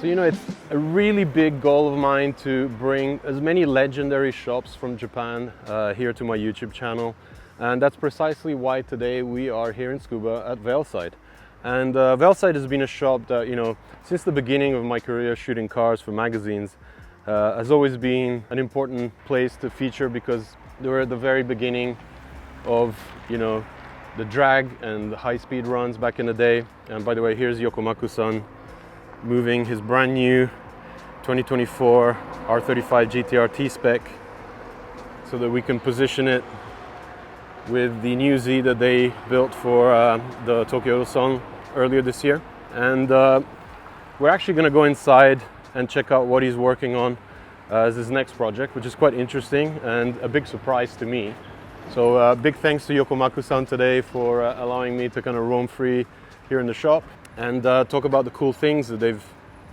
So, it's a really big goal of mine to bring as many legendary shops from Japan here to my YouTube channel. And that's precisely why today we are here in Tsukuba at Veilside. And Veilside has been a shop that, since the beginning of my career shooting cars for magazines, has always been an important place to feature because they were at the very beginning of, the drag and the high-speed runs back in the day. And by the way, here's Yokomaku-san moving his brand new 2024 R35 GTR T-Spec so that we can position it with the new Z that they built for the Tokyo Song earlier this year. And we're actually going to go inside and check out what he's working on as his next project, which is quite interesting and a big surprise to me. So big thanks to Yokomaku-san today for allowing me to kind of roam free here in the shop and talk about the cool things that they've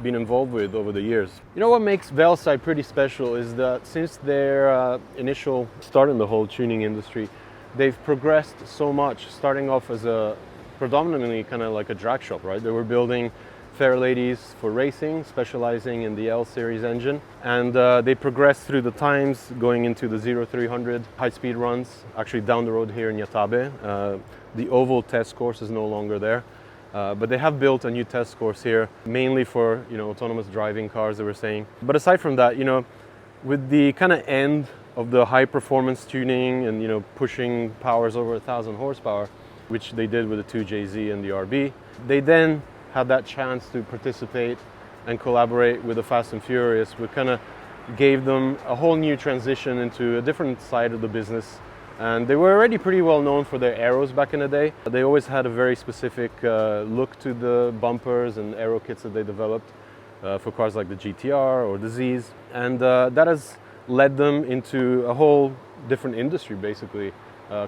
been involved with over the years. What makes Veilside pretty special is that since their initial start in the whole tuning industry, they've progressed so much, starting off as a predominantly kind of like a drag shop, right? They were building fair ladies for racing, specializing in the L series engine. And they progressed through the times, going into the 0300 high-speed runs, actually down the road here in Yatabe. The oval test course is no longer there. But they have built a new test course here, mainly for autonomous driving cars, they were saying. But aside from that, with the kind of end of the high performance tuning and pushing powers over 1,000 horsepower, which they did with the 2JZ and the RB, they then had that chance to participate and collaborate with the Fast and Furious, which kind of gave them a whole new transition into a different side of the business. And they were already pretty well known for their aeros back in the day. They always had a very specific look to the bumpers and aero kits that they developed for cars like the GTR or the Zs. And that has led them into a whole different industry, basically,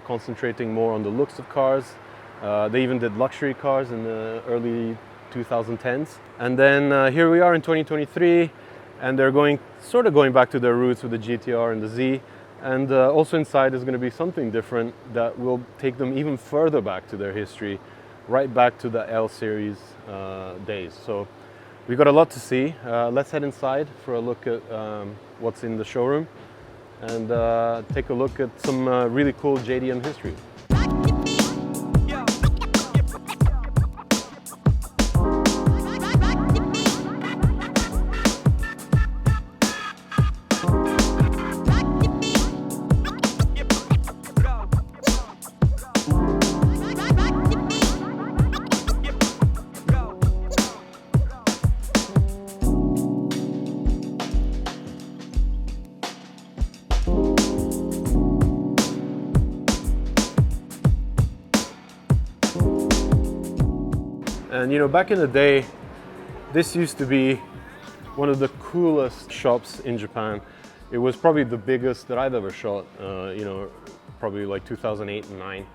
concentrating more on the looks of cars. They even did luxury cars in the early 2010s. And then here we are in 2023, and they're going back to their roots with the GTR and the Z. And also inside is going to be something different that will take them even further back to their history, right back to the L series days. So we've got a lot to see. Let's head inside for a look at what's in the showroom and take a look at some really cool JDM history. And back in the day, this used to be one of the coolest shops in Japan. It was probably the biggest that I've ever shot, probably like 2008 and 9.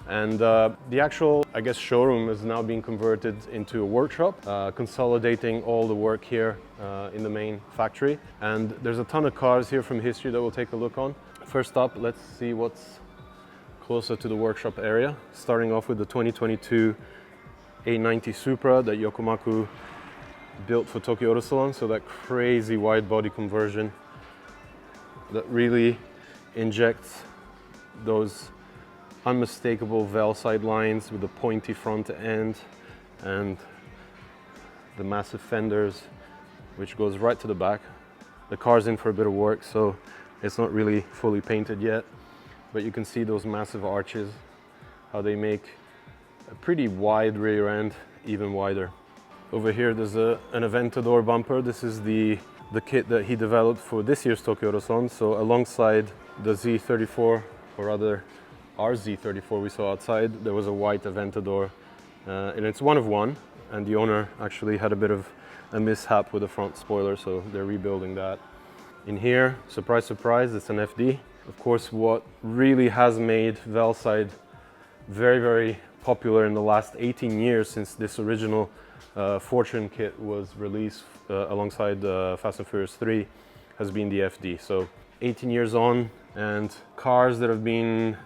And the actual, showroom is now being converted into a workshop, consolidating all the work here in the main factory. And there's a ton of cars here from history that we'll take a look on. First up, let's see what's closer to the workshop area, starting off with the 2022 A90 Supra that Yokomaku built for Tokyo Auto Salon. So that crazy wide body conversion that really injects those unmistakable Veilside lines with the pointy front end and the massive fenders, which goes right to the back. The car's in for a bit of work, so it's not really fully painted yet, but you can see those massive arches, how they make a pretty wide rear end, even wider. Over here there's an Aventador bumper. This is the kit that he developed for this year's Tokyo Auto Salon. So alongside the Z34, or rather our Z34 we saw outside, there was a white Aventador, and it's one of one, and the owner actually had a bit of a mishap with the front spoiler, so they're rebuilding that. In here, surprise surprise, it's an FD. Of course, what really has made Veilside very, very popular in the last 18 years since this original Fortune kit was released alongside Fast and Furious 3 has been the FD. So 18 years on, and cars that have been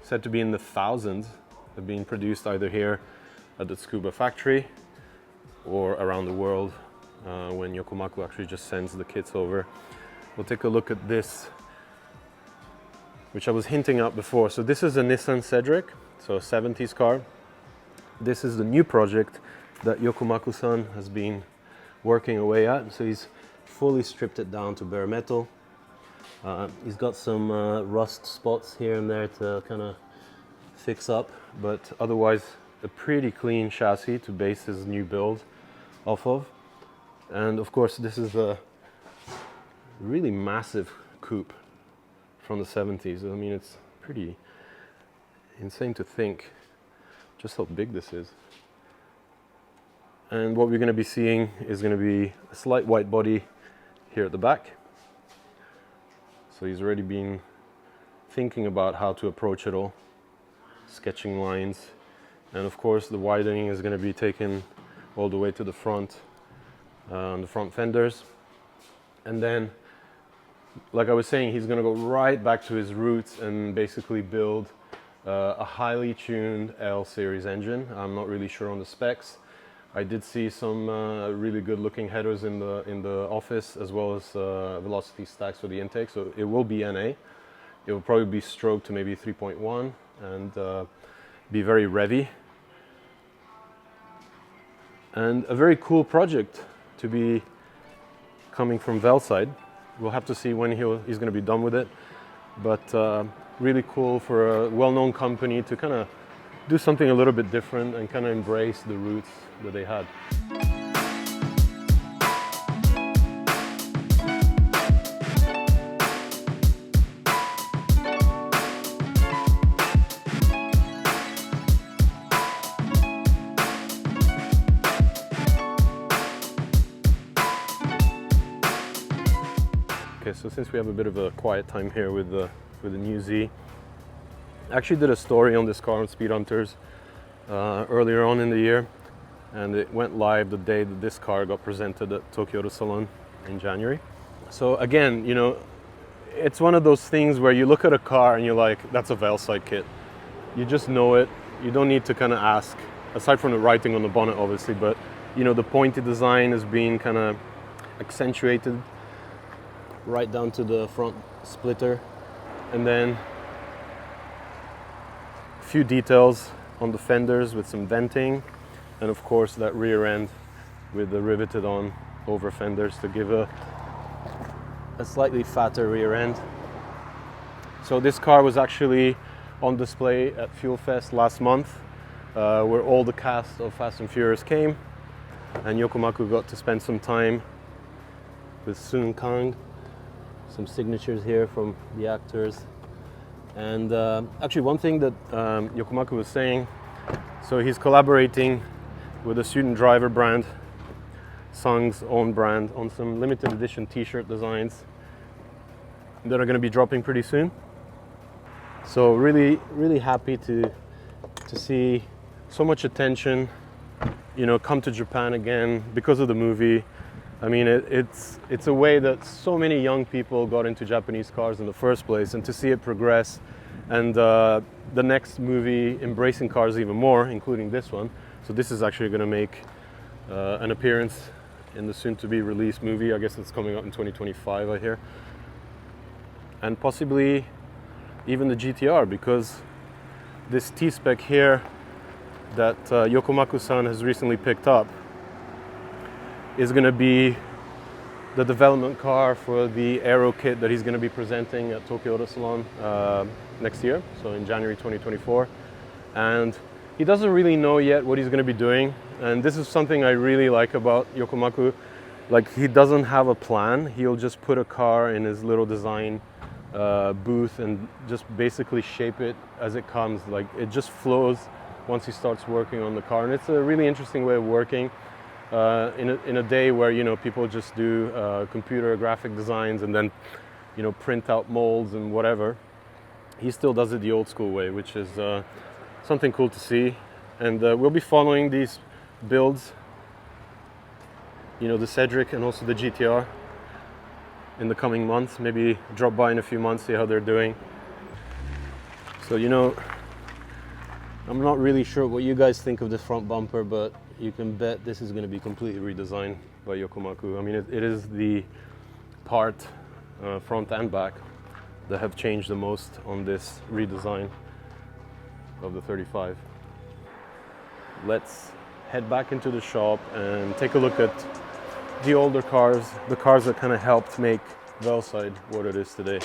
said to be in the thousands have been produced either here at the Tsukuba factory or around the world when Yokomaku actually just sends the kits over. We'll take a look at this, which I was hinting at before. So this is a Nissan Cedric, so a 70s car. This is the new project that Yokomaku-san has been working away at. So he's fully stripped it down to bare metal. He's got some rust spots here and there to kind of fix up, but otherwise a pretty clean chassis to base his new build off of. And of course this is a really massive coupe from the 70s. I mean, it's pretty insane to think just how big this is. And what we're going to be seeing is going to be a slight white body here at the back. So he's already been thinking about how to approach it all, sketching lines. And of course the widening is going to be taken all the way to the front, on the front fenders. And then, like I was saying, he's going to go right back to his roots and basically build a highly tuned L series engine. I'm not really sure on the specs. I did see some really good looking headers in the office, as well as velocity stacks for the intake, so it will be NA. It will probably be stroked to maybe 3.1 and be very revvy. And a very cool project to be coming from Veilside. We'll have to see when he's going to be done with it, but really cool for a well-known company to kind of do something a little bit different and kind of embrace the roots that they had. Okay, so since we have a bit of a quiet time here with the new Z, I actually did a story on this car on Speed Hunters earlier on in the year, and it went live the day that this car got presented at Tokyo Auto Salon in January. So again, you know, it's one of those things where you look at a car and you're like, that's a Veilside kit. You just know it. You don't need to kind of ask, aside from the writing on the bonnet obviously, but you know, the pointy design is being kind of accentuated right down to the front splitter, and then a few details on the fenders with some venting, and of course that rear end with the riveted on over fenders to give a slightly fatter rear end. So this car was actually on display at Fuel Fest last month, where all the cast of Fast and Furious came, and Yokomaku got to spend some time with Sun Kang. Some signatures here from the actors. And actually one thing that Yokomaku was saying, so he's collaborating with a student driver brand, Sung's own brand, on some limited edition t-shirt designs that are going to be dropping pretty soon. So really happy to see so much attention, you know, come to Japan again because of the movie. I mean, it's a way that so many young people got into Japanese cars in the first place, and to see it progress, and the next movie embracing cars even more, including this one. So this is actually going to make an appearance in the soon-to-be released movie. I guess it's coming out in 2025, I hear. And possibly even the GTR, because this T-Spec here that Yokomaku-san has recently picked up is going to be the development car for the aero kit that he's going to be presenting at Tokyo Auto Salon next year, so in January 2024. And he doesn't really know yet what he's going to be doing, and this is something I really like about Yokomaku. Like, he doesn't have a plan. He'll just put a car in his little design booth and just basically shape it as it comes. Like, it just flows once he starts working on the car, and it's a really interesting way of working. In a day where, you know, people just do computer graphic designs and then, you know, print out molds and whatever, he still does it the old school way, which is something cool to see. And we'll be following these builds, you know, the Cedric and also the GTR, in the coming months. Maybe drop by in a few months, see how they're doing. So, you know, I'm not really sure what you guys think of this front bumper, but you can bet this is going to be completely redesigned. by Yokomaku. I mean, it is the part, front and back, that have changed the most on this redesign of the 35. Let's head back into the shop and take a look at the older cars, the cars that kind of helped make Veilside what it is today.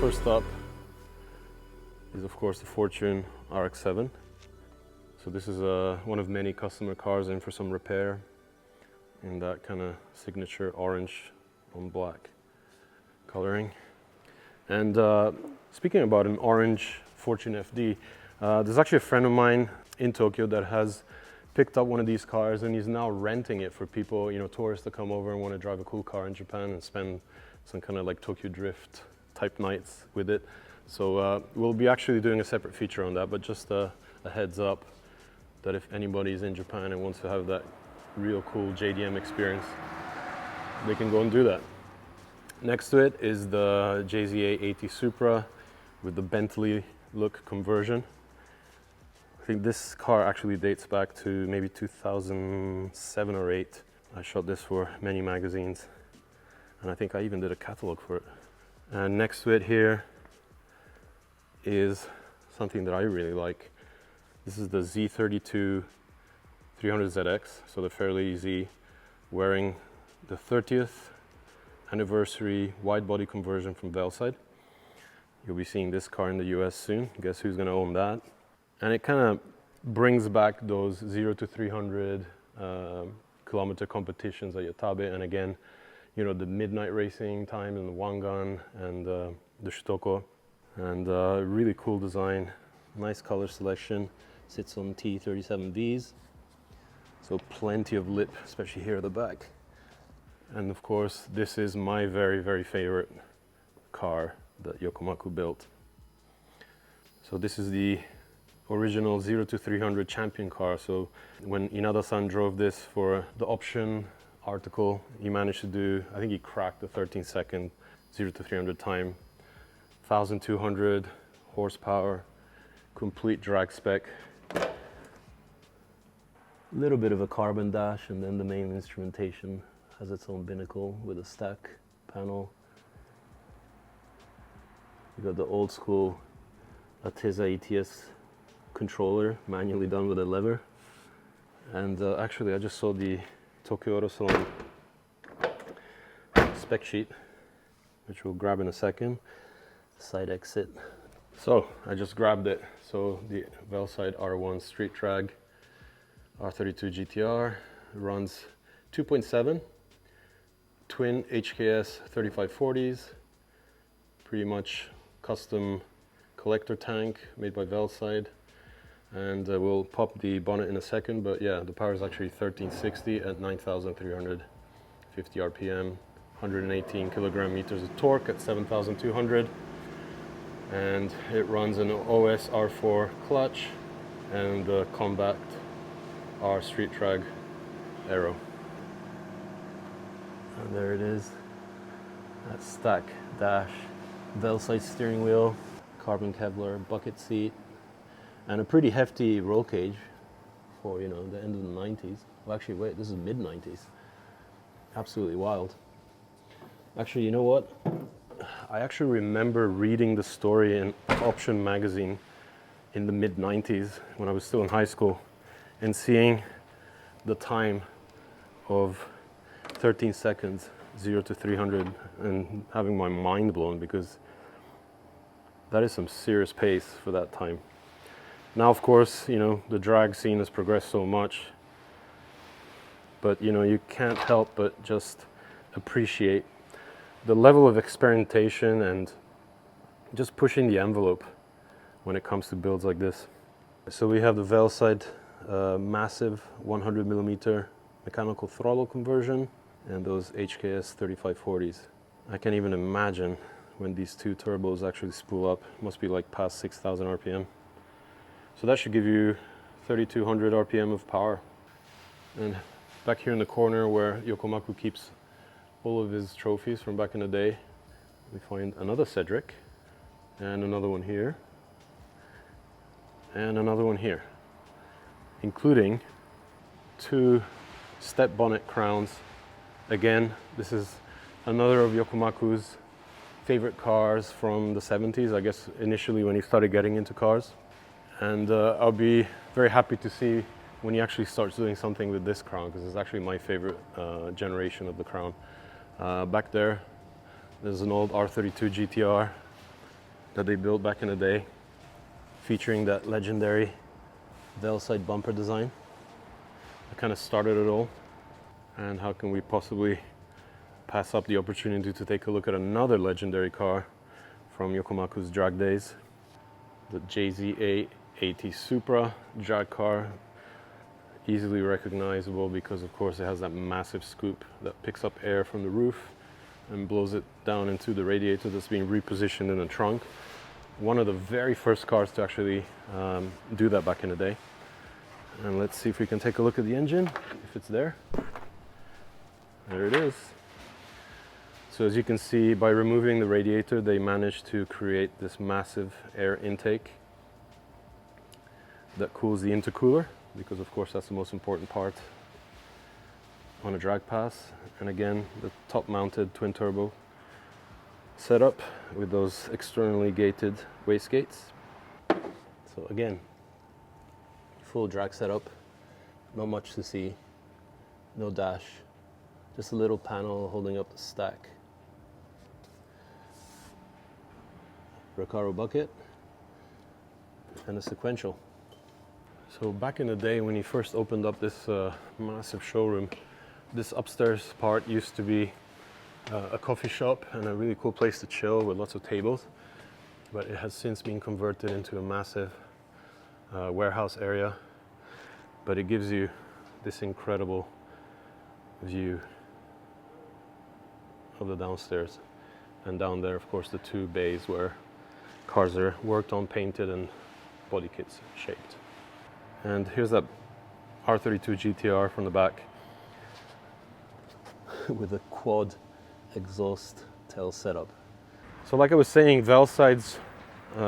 First up is of course the Fortune RX7. So this is one of many customer cars in for some repair in that kind of signature orange on black coloring. And speaking about an orange Fortune FD, there's actually a friend of mine in Tokyo that has picked up one of these cars and he's now renting it for people, you know, tourists to come over and want to drive a cool car in Japan and spend some kind of like Tokyo Drift type nights with it. So we'll be actually doing a separate feature on that, but just a heads up that if anybody's in Japan and wants to have that real cool JDM experience, they can go and do that. Next to it is the JZA80 Supra with the Bentley look conversion. I think this car actually dates back to maybe 2007 or 8. I shot this for many magazines and I think I even did a catalog for it. And next to it here is something that I really like. This is the Z32 300ZX, so the Fairlady Z, wearing the 30th anniversary wide body conversion from Veilside. You'll be seeing this car in the US soon. Guess who's gonna own that? And it kind of brings back those 0 to 300 kilometer competitions at Yatabe, and again, you know, the midnight racing time in the Wangan and the Shutoko. And really cool design, nice color selection, sits on T37Vs. So plenty of lip, especially here at the back. And of course, this is my very, very favorite car that Yokomaku built. So this is the original 0 to 300 champion car. So when Inada-san drove this for the option article, he managed to do, I think he cracked the 13-second 0 to 300 time, 1,200 horsepower, complete drag spec. A little bit of a carbon dash, and then the main instrumentation has its own binnacle with a stack panel. You got the old school Ateza ETS controller, manually done with a lever. And actually I just saw the Tokyo Auto Salon spec sheet, which we'll grab in a second. Side exit. So I just grabbed it. So the Veilside R1 Street Drag R32 GTR runs 2.7 twin HKS 3540s, pretty much custom collector tank made by Veilside. And we'll pop the bonnet in a second, but yeah, the power is actually 1360 at 9,350 RPM, 118 kilogram meters of torque at 7,200. And it runs an OS R4 clutch and the Combat R Street Drag aero. And there it is, that stack dash, Veilside steering wheel, carbon Kevlar bucket seat, and a pretty hefty roll cage for, you know, the end of the 90s. Well, actually, wait, this is mid-90s. Absolutely wild. Actually, you know what? I actually remember reading the story in Option magazine in the mid-90s when I was still in high school and seeing the time of 13 seconds, 0 to 300, and having my mind blown, because that is some serious pace for that time. Now, of course, you know, the drag scene has progressed so much but you know, you can't help but just appreciate the level of experimentation and just pushing the envelope when it comes to builds like this. So we have the Veilside massive 100mm mechanical throttle conversion and those HKS 3540s. I can't even imagine when these two turbos actually spool up. It must be like past 6,000 RPM. So that should give you 3,200 RPM of power. And back here in the corner where Yokomaku keeps all of his trophies from back in the day, we find another Cedric, and another one here, and another one here, including 2 step bonnet crowns. Again, this is another of Yokomaku's favorite cars from the 70s, I guess initially when he started getting into cars. And I'll be very happy to see when he actually starts doing something with this crown, because it's actually my favorite generation of the crown. Back there's an old R32 GTR that they built back in the day, featuring that legendary Veilside bumper design. That kind of started it all. And how can we possibly pass up the opportunity to take a look at another legendary car from Yokomaku's drag days, the JZA80 Supra drag car. Easily recognizable because of course it has that massive scoop that picks up air from the roof and blows it down into the radiator that's being repositioned in the trunk. One of the very first cars to actually do that back in the day. And let's see if we can take a look at the engine, if it's there. There it is. So as you can see, by removing the radiator, they managed to create this massive air intake that cools the intercooler, because of course that's the most important part on a drag pass. And again, the top mounted twin turbo setup with those externally gated wastegates. So again, full drag setup, not much to see, no dash, just a little panel holding up the stack. Recaro bucket and a sequential. So back in the day when he first opened up this massive showroom, this upstairs part used to be a coffee shop and a really cool place to chill with lots of tables, but it has since been converted into a massive warehouse area. But it gives you this incredible view of the downstairs, and down there of course the 2 bays where cars are worked on, painted, and body kits shaped. And here's that R32 GTR from the back with a quad exhaust tail setup. So like I was saying, Veilside's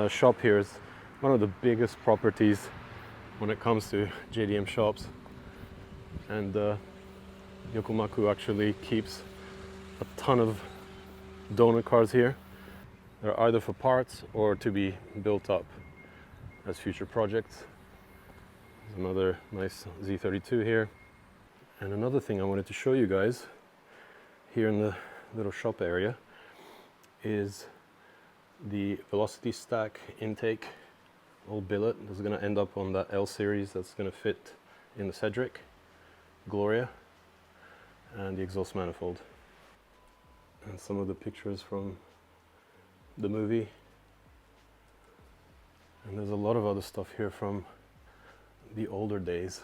shop here is one of the biggest properties when it comes to JDM shops. And Yokomaku actually keeps a ton of donor cars here. They're either for parts or to be built up as future projects. Another nice Z32 here. And another thing I wanted to show you guys here in the little shop area is the velocity stack intake, old billet that's going to end up on that L series that's going to fit in the Cedric, Gloria, and the exhaust manifold. And some of the pictures from the movie. And there's a lot of other stuff here from the older days.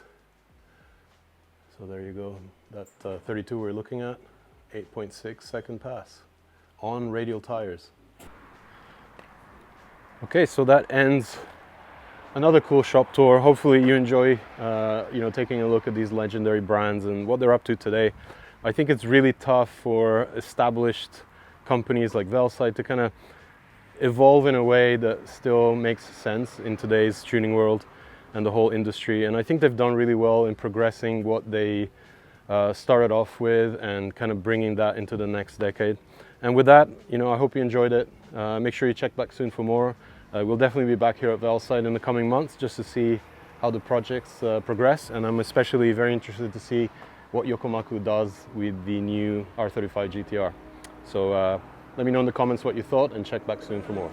So there you go, that 32 we're looking at, 8.6 second pass on radial tires. Okay, so that ends another cool shop tour. Hopefully you enjoy taking a look at these legendary brands and what they're up to today. I think it's really tough for established companies like Veilside to kind of evolve in a way that still makes sense in today's tuning world and the whole industry. And I think they've done really well in progressing what they started off with and kind of bringing that into the next decade. And with that, I hope you enjoyed it. Make sure you check back soon for more. We'll definitely be back here at Veilside in the coming months just to see how the projects progress. And I'm especially very interested to see what Yokomaku does with the new R35 GTR. So let me know in the comments what you thought and check back soon for more.